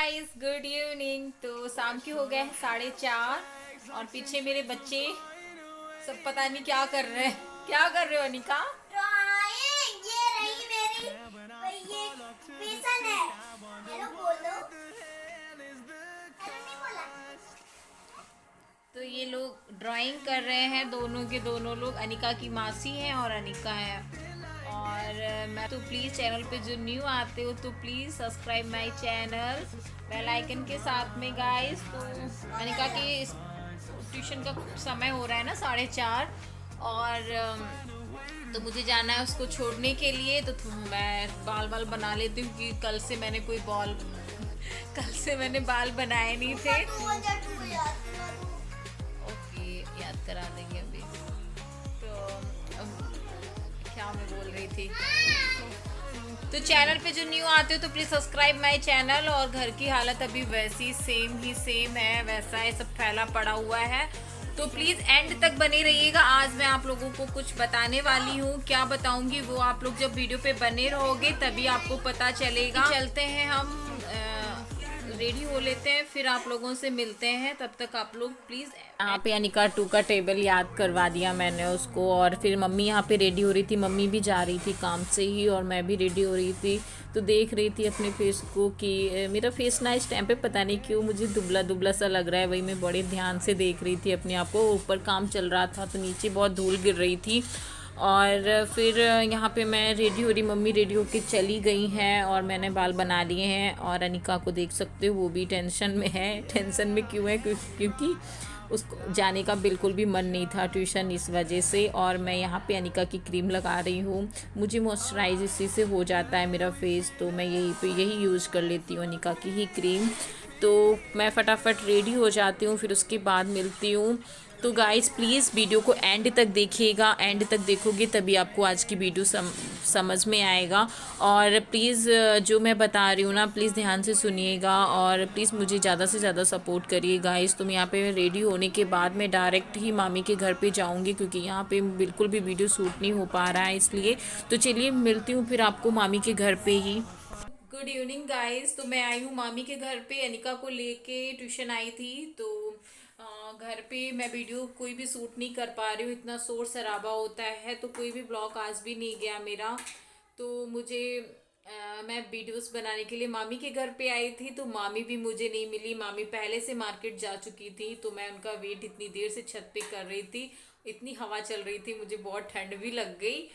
Guys, good evening. तो शाम के हो गए हैं 4:30 और पीछे मेरे बच्चे सब पता नहीं क्या कर रहे हैं। क्या कर रहे हो अनिका? ड्राइंग ये रही मेरी ये पेशन है। हेलो बोलो। हेलो नहीं बोला। तो ये लोग ड्राइंग कर रहे हैं, दोनों के दोनों लोग। अनिका की मासी हैं और अनिका है। और मैं तो प्लीज़ चैनल पे जो न्यू आते हो तो please subscribe my channel bell icon के साथ में गाइस। तो अनिका के ट्यूशन का समय हो रहा है ना 4:30, और तो मुझे जाना है उसको छोड़ने के लिए। तो मैं बाल बाल बना लेती हूँ कि कल से मैंने बाल बनाए नहीं थे। ओके, याद करा देंगे अभी। तो अब क्या मैं बोल रही थी? तो चैनल पे जो न्यू आते हो तो प्लीज़ सब्सक्राइब माय चैनल। और घर की हालत अभी वैसी सेम है, वैसा है, सब फैला पड़ा हुआ है। तो प्लीज़ एंड तक बने रहिएगा। आज मैं आप लोगों को कुछ बताने वाली हूँ। क्या बताऊंगी वो आप लोग जब वीडियो पे बने रहोगे तभी आपको पता चलेगा। चलते हैं, हम रेडी हो लेते हैं, फिर आप लोगों से मिलते हैं। तब तक आप लोग प्लीज़। यहाँ पे अनिका 2 का टेबल याद करवा दिया मैंने उसको। और फिर मम्मी यहाँ पे रेडी हो रही थी। मम्मी भी जा रही थी काम से ही और मैं भी रेडी हो रही थी। तो देख रही थी अपने फेस को कि मेरा फेस ना इस टाइम पे पता नहीं क्यों मुझे दुबला दुबला सा लग रहा है। वही मैं बड़े ध्यान से देख रही थी अपने आप को। ऊपर काम चल रहा था तो नीचे बहुत धूल गिर रही थी। और फिर यहाँ पे मैं रेडी हो रही, मम्मी रेडी होके चली गई हैं और मैंने बाल बना लिए हैं। और अनिका को देख सकते हो, वो भी टेंशन में है। टेंशन में क्यों है? क्योंकि उसको जाने का बिल्कुल भी मन नहीं था ट्यूशन, इस वजह से। और मैं यहाँ पे अनिका की क्रीम लगा रही हूँ। मुझे मॉइस्चराइज इसी से हो जाता है मेरा फेस, तो मैं यही यूज़ कर लेती हूँ, अनिका की ही क्रीम। तो मैं फटाफट रेडी हो जाती हूँ, फिर उसके बाद मिलती हूँ। तो गाइस प्लीज़ वीडियो को एंड तक देखिएगा। एंड तक देखोगे तभी आपको आज की वीडियो समझ में आएगा। और प्लीज़ जो मैं बता रही हूँ ना, प्लीज़ ध्यान से सुनिएगा और प्लीज़ मुझे ज़्यादा से ज़्यादा सपोर्ट करिए गाइस। तो मैं यहाँ पे रेडी होने के बाद मैं डायरेक्ट ही मामी के घर पे जाऊँगी, क्योंकि यहाँ पे बिल्कुल भी वीडियो शूट नहीं हो पा रहा है, इसलिए। तो चलिए मिलती हूँ फिर आपको मामी के घर पे ही। Good evening guys. तो मैं आई हूँ मामी के घर पे, अनिका को लेके ट्यूशन आई थी। तो घर पे मैं वीडियो कोई भी शूट नहीं कर पा रही हूँ, इतना शोर शराबा होता है। तो कोई भी ब्लॉग आज भी नहीं गया मेरा। तो मुझे मैं वीडियोस बनाने के लिए मामी के घर पे आई थी। तो मामी भी मुझे नहीं मिली, मामी पहले से मार्केट जा चुकी थी। तो मैं उनका वेट इतनी देर से छत पे कर रही थी। इतनी हवा चल रही थी, मुझे बहुत ठंड भी लग गई।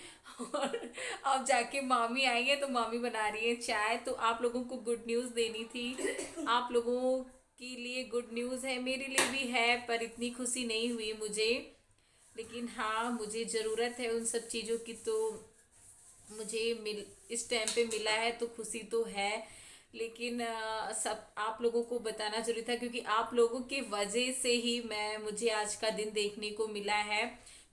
और अब जाके मामी आई है तो मामी बना रही है चाय। तो आप लोगों को गुड न्यूज़ देनी थी। आप लोगों के लिए गुड न्यूज़ है, मेरे लिए भी है, पर इतनी खुशी नहीं हुई मुझे। लेकिन हाँ, मुझे ज़रूरत है उन सब चीज़ों की। तो मुझे इस टाइम पे मिला है तो खुशी तो है। लेकिन सब आप लोगों को बताना जरूरी था, क्योंकि आप लोगों के वजह से ही मुझे आज का दिन देखने को मिला है।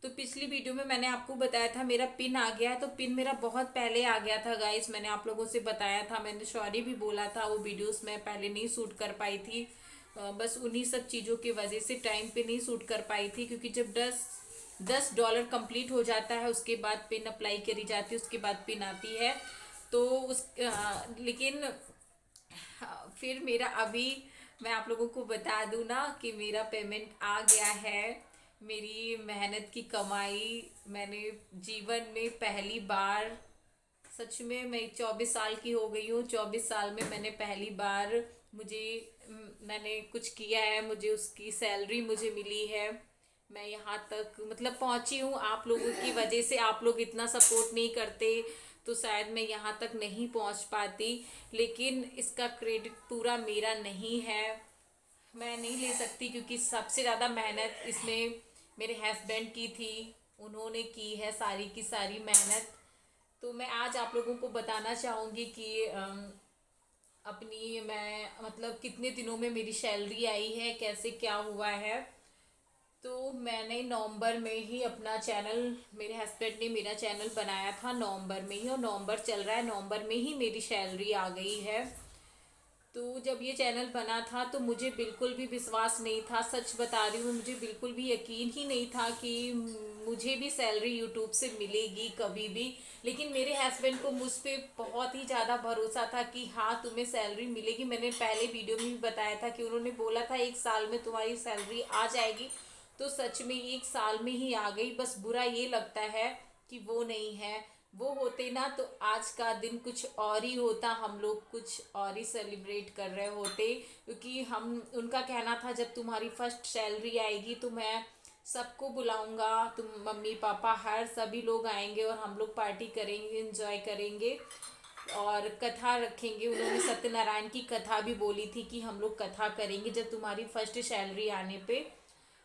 तो पिछली वीडियो में मैंने आपको बताया था मेरा पिन आ गया है। तो पिन मेरा बहुत पहले आ गया था गाइस, मैंने आप लोगों से बताया था, मैंने सॉरी भी बोला था। वो वीडियोस मैं पहले नहीं शूट कर पाई थी, बस उन्हीं सब चीज़ों की वजह से टाइम पे नहीं शूट कर पाई थी। क्योंकि जब $10 कंप्लीट हो जाता है उसके बाद पिन अप्लाई करी जाती है, उसके बाद पिन आती है। तो लेकिन फिर मेरा अभी मैं आप लोगों को बता दूं ना कि मेरा पेमेंट आ गया है। मेरी मेहनत की कमाई मैंने जीवन में पहली बार, सच में मैं 24 साल की हो गई हूँ, 24 साल में मैंने पहली बार मुझे मैंने कुछ किया है, मुझे उसकी सैलरी मुझे मिली है। मैं यहाँ तक मतलब पहुँची हूँ आप लोगों की वजह से। आप लोग इतना सपोर्ट नहीं करते तो शायद मैं यहाँ तक नहीं पहुँच पाती। लेकिन इसका क्रेडिट पूरा मेरा नहीं है, मैं नहीं ले सकती, क्योंकि सबसे ज़्यादा मेहनत इसमें मेरे हस्बैंड की थी। उन्होंने की है सारी की सारी मेहनत। तो मैं आज आप लोगों को बताना चाहूँगी कि अपनी मैं मतलब कितने दिनों में मेरी सैलरी आई है, कैसे क्या हुआ है। तो मैंने नवंबर में ही अपना चैनल, मेरे हस्बैंड ने मेरा चैनल बनाया था नवंबर में ही, और नवंबर चल रहा है, नवंबर में ही मेरी सैलरी आ गई है। तो जब ये चैनल बना था तो मुझे बिल्कुल भी विश्वास नहीं था, सच बता रही हूँ, मुझे बिल्कुल भी यकीन ही नहीं था कि मुझे भी सैलरी यूट्यूब से मिलेगी कभी भी। लेकिन मेरे हस्बैंड को मुझ पे बहुत ही ज़्यादा भरोसा था कि हाँ तुम्हें सैलरी मिलेगी। मैंने पहले वीडियो में भी बताया था कि उन्होंने बोला था 1 साल में तुम्हारी सैलरी आ जाएगी, तो सच में 1 साल में ही आ गई। बस बुरा ये लगता है कि वो नहीं है। वो होते ना तो आज का दिन कुछ और ही होता, हम लोग कुछ और ही सेलिब्रेट कर रहे होते। क्योंकि हम उनका कहना था जब तुम्हारी फर्स्ट सैलरी आएगी तो मैं सबको बुलाऊंगा, तुम मम्मी पापा हर सभी लोग आएंगे और हम लोग पार्टी करेंगे, एंजॉय करेंगे और कथा रखेंगे। उन्होंने सत्यनारायण की कथा भी बोली थी कि हम लोग कथा करेंगे जब तुम्हारी फर्स्ट सैलरी आने पे।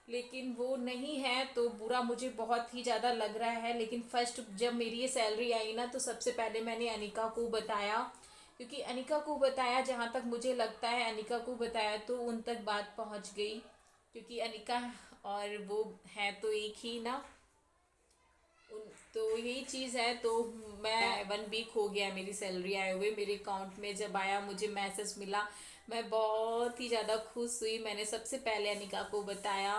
लेकिन वो नहीं है तो बुरा मुझे बहुत ही ज़्यादा लग रहा है। लेकिन फर्स्ट जब मेरी ये सैलरी आई ना तो सबसे पहले मैंने अनिका को बताया, क्योंकि अनिका को बताया, जहाँ तक मुझे लगता है अनिका को बताया तो उन तक बात पहुँच गई, क्योंकि अनिका और वो है तो एक ही ना। तो यही चीज़ है। तो मैं 1 वीक हो गया मेरी सैलरी आए हुए, मेरे अकाउंट में जब आया मुझे मैसेज मिला, मैं बहुत ही ज़्यादा खुश हुई। मैंने सबसे पहले अनिका को बताया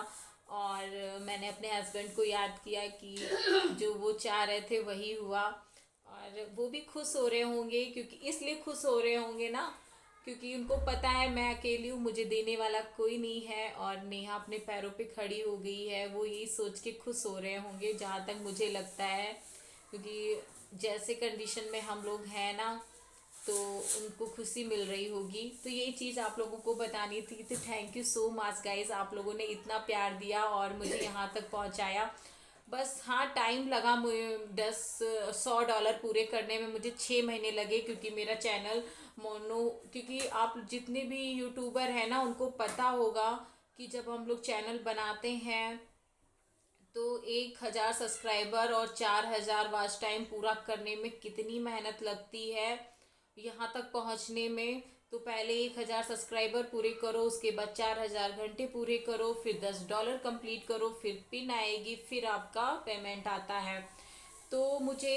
और मैंने अपने हस्बैंड को याद किया कि जो वो चाह रहे थे वही हुआ। और वो भी खुश हो रहे होंगे, क्योंकि इसलिए खुश हो रहे होंगे ना क्योंकि उनको पता है मैं अकेली हूँ, मुझे देने वाला कोई नहीं है और नेहा अपने पैरों पे खड़ी हो गई है। वो यही सोच के खुश हो रहे होंगे जहाँ तक मुझे लगता है, क्योंकि जैसे कंडीशन में हम लोग हैं ना तो उनको खुशी मिल रही होगी। तो यही चीज़ आप लोगों को बतानी थी। तो thank you so much guys, आप लोगों ने इतना प्यार दिया और मुझे यहाँ तक पहुँचाया। बस हाँ, टाइम लगा मुझे $100 पूरे करने में, मुझे 6 महीने लगे, क्योंकि मेरा चैनल मोनो, क्योंकि आप जितने भी यूट्यूबर हैं ना उनको पता होगा कि जब हम लोग चैनल बनाते हैं तो 1,000 सब्सक्राइबर और 4,000 वॉच टाइम पूरा करने में कितनी मेहनत लगती है यहाँ तक पहुँचने में। तो पहले 1,000 सब्सक्राइबर पूरे करो, उसके बाद 4,000 घंटे पूरे करो, फिर $10 कंप्लीट करो, फिर पिन आएगी, फिर आपका पेमेंट आता है। तो मुझे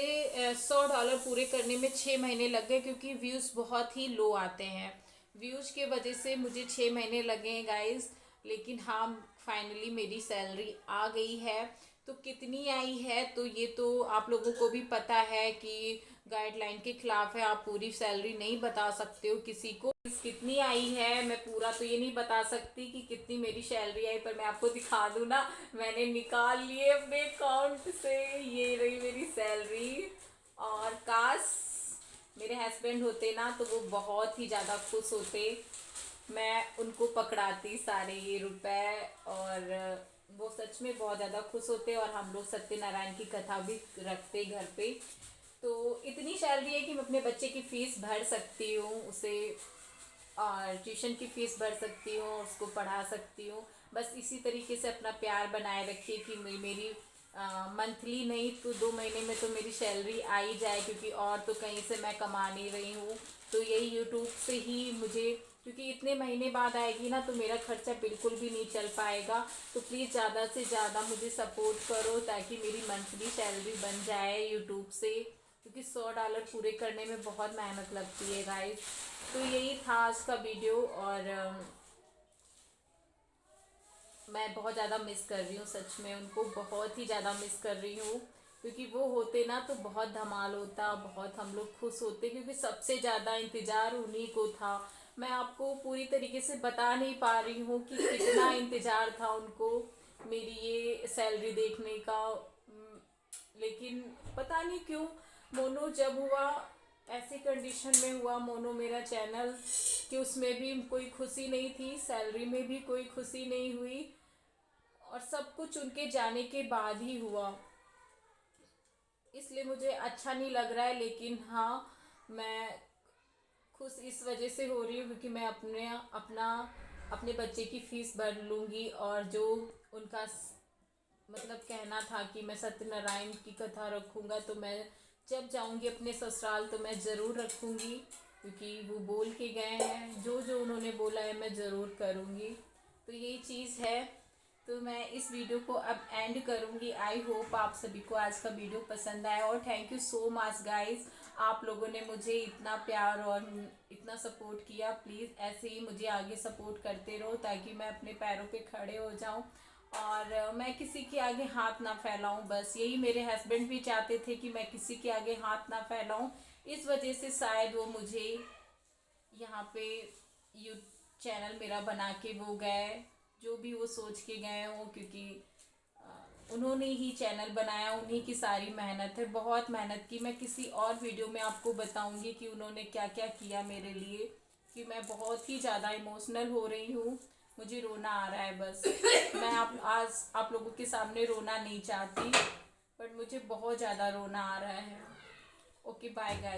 $100 पूरे करने में 6 महीने लग गए, क्योंकि व्यूज़ बहुत ही लो आते हैं। व्यूज़ के वजह से मुझे 6 महीने लगे हैं गाइस। लेकिन हाँ, फाइनली मेरी सैलरी आ गई है। तो कितनी आई है तो ये तो आप लोगों को भी पता है कि गाइडलाइन के खिलाफ है, आप पूरी सैलरी नहीं बता सकते हो किसी को। कितनी आई है मैं पूरा तो ये नहीं बता सकती कि कितनी मेरी सैलरी आई, पर मैं आपको दिखा दूँ ना, मैंने निकाल लिए अपने अकाउंट से, ये रही मेरी सैलरी। और काश मेरे हस्बैंड होते ना तो वो बहुत ही ज़्यादा खुश होते, मैं उनको पकड़ाती सारे ये रुपए और वो सच में बहुत ज़्यादा खुश होते और हम लोग सत्यनारायण की कथा भी रखते घर पे। तो इतनी सैलरी है कि मैं अपने बच्चे की फ़ीस भर सकती हूँ, उसे और ट्यूशन की फ़ीस भर सकती हूँ, उसको पढ़ा सकती हूँ। बस इसी तरीके से अपना प्यार बनाए रखिए कि मेरी मंथली नहीं तो 2 महीने में तो मेरी सैलरी आ ही जाए, क्योंकि और तो कहीं से मैं कमा नहीं रही हूँ। तो यही यूट्यूब से ही मुझे, क्योंकि इतने महीने बाद आएगी ना तो मेरा खर्चा बिल्कुल भी नहीं चल पाएगा। तो प्लीज़ ज़्यादा से ज़्यादा मुझे सपोर्ट करो ताकि मेरी मंथली सैलरी बन जाए यूट्यूब से, क्योंकि $100 पूरे करने में बहुत मेहनत लगती है गाइस। तो यही था आज का वीडियो और मैं बहुत ज़्यादा मिस कर रही हूँ, सच में उनको बहुत ही ज़्यादा मिस कर रही हूँ। क्योंकि वो होते ना तो बहुत धमाल होता, बहुत हम लोग खुश होते, क्योंकि सबसे ज़्यादा इंतज़ार उन्हीं को था। मैं आपको पूरी तरीके से बता नहीं पा रही हूँ कि कितना इंतज़ार था उनको मेरी ये सैलरी देखने का। लेकिन पता नहीं क्यों मोनो जब हुआ ऐसी कंडीशन में हुआ मोनो मेरा चैनल, कि उसमें भी कोई खुशी नहीं थी, सैलरी में भी कोई खुशी नहीं हुई और सब कुछ उनके जाने के बाद ही हुआ। इसलिए मुझे अच्छा नहीं लग रहा है। लेकिन हाँ, मैं खुश इस वजह से हो रही हूँ क्योंकि मैं अपने बच्चे की फ़ीस भर लूँगी और जो उनका मतलब कहना था कि मैं सत्यनारायण की कथा रखूँगा, तो मैं जब जाऊँगी अपने ससुराल तो मैं ज़रूर रखूँगी, क्योंकि वो बोल के गए हैं, जो जो उन्होंने बोला है मैं ज़रूर करूँगी। तो यही चीज़ है। तो मैं इस वीडियो को अब एंड करूँगी। आई होप आप सभी को आज का वीडियो पसंद आया और thank you so much guys. आप लोगों ने मुझे इतना प्यार और इतना सपोर्ट किया। प्लीज़ ऐसे ही मुझे आगे सपोर्ट करते रहो ताकि मैं अपने पैरों पे खड़े हो जाऊं और मैं किसी के आगे हाथ ना फैलाऊं। बस यही मेरे हस्बैंड भी चाहते थे कि मैं किसी के आगे हाथ ना फैलाऊं। इस वजह से शायद वो मुझे यहाँ पे चैनल मेरा बना के वो गए, जो भी वो सोच के गए हो, क्योंकि उन्होंने ही चैनल बनाया, उन्हीं की सारी मेहनत है, बहुत मेहनत की। मैं किसी और वीडियो में आपको बताऊंगी कि उन्होंने क्या क्या किया मेरे लिए, कि मैं बहुत ही ज़्यादा इमोशनल हो रही हूँ, मुझे रोना आ रहा है। बस मैं आज आप लोगों के सामने रोना नहीं चाहती, बट मुझे बहुत ज़्यादा रोना आ रहा है। Okay, bye guys.